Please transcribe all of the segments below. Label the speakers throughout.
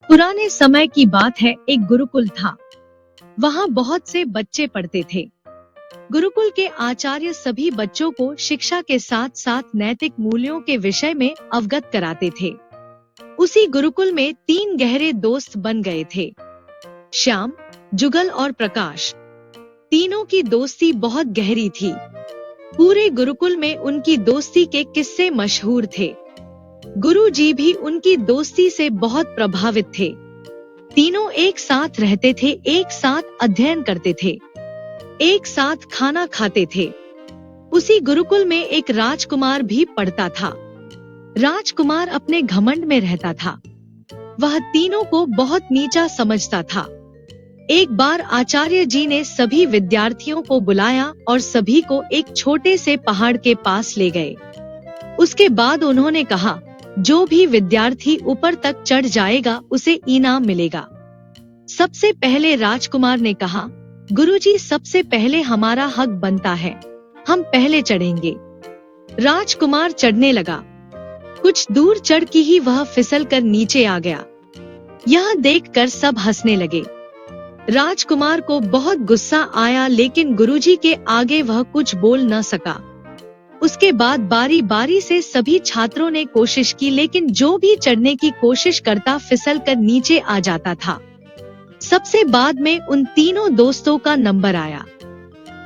Speaker 1: पुराने समय की बात है, एक गुरुकुल था। वहाँ बहुत से बच्चे पढ़ते थे। गुरुकुल के आचार्य सभी बच्चों को शिक्षा के साथ साथ नैतिक मूल्यों के विषय में अवगत कराते थे। उसी गुरुकुल में 3 गहरे दोस्त बन गए थे, श्याम, जुगल और प्रकाश। तीनों की दोस्ती बहुत गहरी थी। पूरे गुरुकुल में उनकी दोस्ती के किस्से मशहूर थे। गुरुजी भी उनकी दोस्ती से बहुत प्रभावित थे। तीनों एक साथ रहते थे, एक साथ अध्ययन करते थे, एक साथ खाना खाते थे। उसी गुरुकुल में एक राजकुमार भी पढ़ता था। राजकुमार अपने घमंड में रहता था। वह तीनों को बहुत नीचा समझता था। एक बार आचार्य जी ने सभी विद्यार्थियों को बुलाया और सभी को एक छोटे से पहाड़ के पास ले गए। उसके बाद उन्होंने कहा, जो भी विद्यार्थी ऊपर तक चढ़ जाएगा उसे इनाम मिलेगा। सबसे पहले राजकुमार ने कहा, गुरुजी, सबसे पहले हमारा हक बनता है, हम पहले चढ़ेंगे। राजकुमार चढ़ने लगा। कुछ दूर चढ़ के ही वह फिसल कर नीचे आ गया। यह देखकर सब हंसने लगे। राजकुमार को बहुत गुस्सा आया, लेकिन गुरुजी के आगे वह कुछ बोल न सका। उसके बाद बारी बारी से सभी छात्रों ने कोशिश की, लेकिन जो भी चढ़ने की कोशिश करता फिसल कर नीचे आ जाता था। सबसे बाद में उन तीनों दोस्तों का नंबर आया।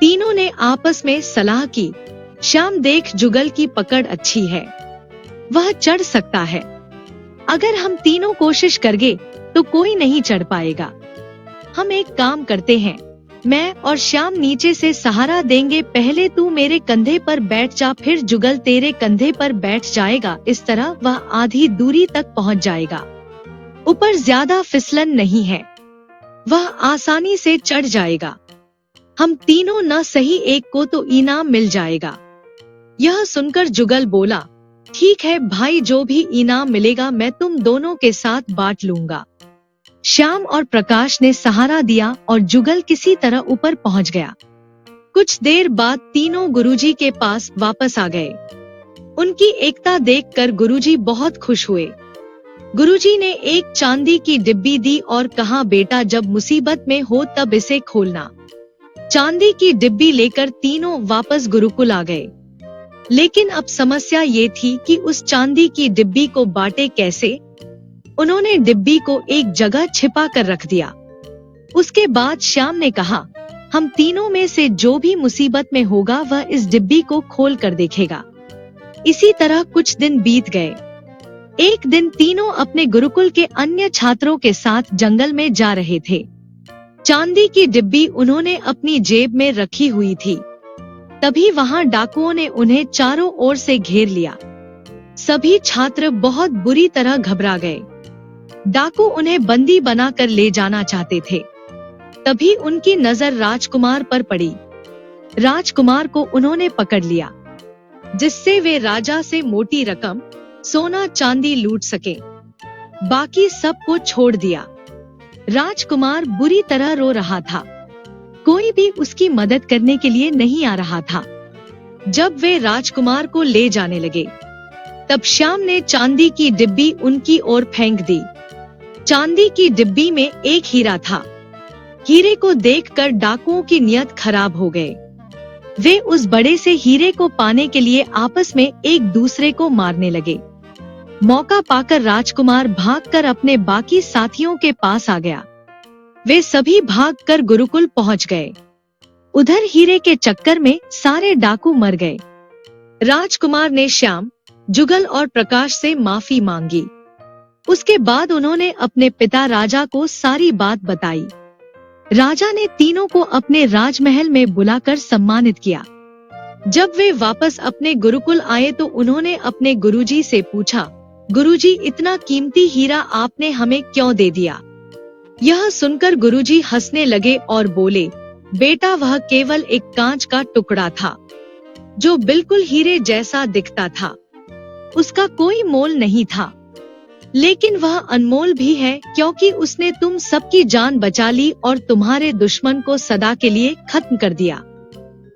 Speaker 1: तीनों ने आपस में सलाह की, श्याम देख, जुगल की पकड़ अच्छी है, वह चढ़ सकता है। अगर हम तीनों कोशिश करेंगे तो कोई नहीं चढ़ पाएगा। हम एक काम करते हैं, मैं और श्याम नीचे से सहारा देंगे। पहले तू मेरे कंधे पर बैठ जा, फिर जुगल तेरे कंधे पर बैठ जाएगा। इस तरह वह आधी दूरी तक पहुंच जाएगा। ऊपर ज्यादा फिसलन नहीं है, वह आसानी से चढ़ जाएगा। हम तीनों न सही एक को तो इनाम मिल जाएगा। यह सुनकर जुगल बोला, ठीक है भाई, जो भी इनाम मिलेगा मैं तुम दोनों के साथ बांट लूंगा। श्याम और प्रकाश ने सहारा दिया और जुगल किसी तरह ऊपर पहुंच गया। कुछ देर बाद तीनों गुरुजी के पास वापस आ गए। उनकी एकता देखकर गुरुजी बहुत खुश हुए। गुरुजी ने एक चांदी की डिब्बी दी और कहा, बेटा, जब मुसीबत में हो तब इसे खोलना। चांदी की डिब्बी लेकर तीनों वापस गुरुकुल आ गए। लेकिन अब समस्या ये थी कि उस चांदी की डिब्बी को बांटे कैसे। उन्होंने डिब्बी को एक जगह छिपा कर रख दिया। उसके बाद श्याम ने कहा, हम तीनों में से जो भी मुसीबत में होगा वह इस डिब्बी को खोल कर देखेगा। इसी तरह कुछ दिन बीत गए। एक दिन तीनों अपने गुरुकुल के अन्य छात्रों के साथ जंगल में जा रहे थे। चांदी की डिब्बी उन्होंने अपनी जेब में रखी हुई थी। तभी वहां डाकुओं ने उन्हें चारों ओर से घेर लिया। सभी छात्र बहुत बुरी तरह घबरा गए। डाकू उन्हें बंदी बनाकर ले जाना चाहते थे। तभी उनकी नजर राजकुमार पर पड़ी। राजकुमार को उन्होंने पकड़ लिया, जिससे वे राजा से मोटी रकम, सोना चांदी लूट सके। बाकी सबको छोड़ दिया। राजकुमार बुरी तरह रो रहा था। कोई भी उसकी मदद करने के लिए नहीं आ रहा था। जब वे राजकुमार को ले जाने लगे, तब श्याम ने चांदी की डिब्बी उनकी ओर फेंक दी। चांदी की डिब्बी में एक हीरा था। हीरे को देखकर डाकुओं की नियत खराब हो गए। वे उस बड़े से हीरे को पाने के लिए आपस में एक दूसरे को मारने लगे। मौका पाकर राजकुमार भागकर अपने बाकी साथियों के पास आ गया। वे सभी भागकर गुरुकुल पहुंच गए। उधर हीरे के चक्कर में सारे डाकू मर गए। राजकुमार ने श्याम, जुगल और प्रकाश से माफी मांगी। उसके बाद उन्होंने अपने पिता राजा को सारी बात बताई। राजा ने तीनों को अपने राजमहल में बुलाकर सम्मानित किया। जब वे वापस अपने गुरुकुल आए तो उन्होंने अपने गुरुजी से पूछा, गुरुजी, इतना कीमती हीरा आपने हमें क्यों दे दिया? यह सुनकर गुरुजी हंसने लगे और बोले, बेटा, वह केवल एक कांच का टुकड़ा था, जो बिल्कुल हीरे जैसा दिखता था। उसका कोई मोल नहीं था, लेकिन वह अनमोल भी है, क्योंकि उसने तुम सबकी जान बचा ली और तुम्हारे दुश्मन को सदा के लिए खत्म कर दिया।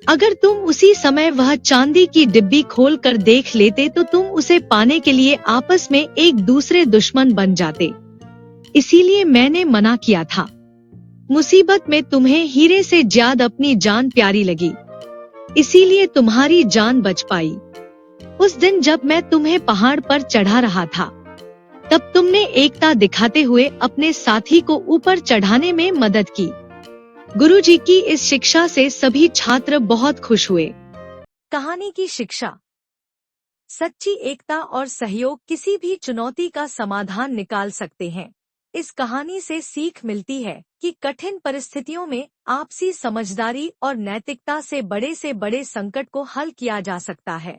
Speaker 1: अगर तुम उसी समय वह चांदी की डिब्बी खोल कर देख लेते तो तुम उसे पाने के लिए आपस में एक दूसरे दुश्मन बन जाते। इसीलिए मैंने मना किया था। मुसीबत में तुम्हें हीरे से ज्यादा अपनी जान प्यारी लगी, इसीलिए तुम्हारी जान बच पाई। उस दिन जब मैं तुम्हें पहाड़ पर चढ़ा रहा था, तब तुमने एकता दिखाते हुए अपने साथी को ऊपर चढ़ाने में मदद की। गुरुजी की इस शिक्षा से सभी छात्र बहुत खुश हुए। कहानी की शिक्षा। सच्ची एकता और सहयोग किसी भी चुनौती का समाधान निकाल सकते हैं। इस कहानी से सीख मिलती है कि कठिन परिस्थितियों में आपसी समझदारी और नैतिकता से बड़े संकट को हल किया जा सकता है।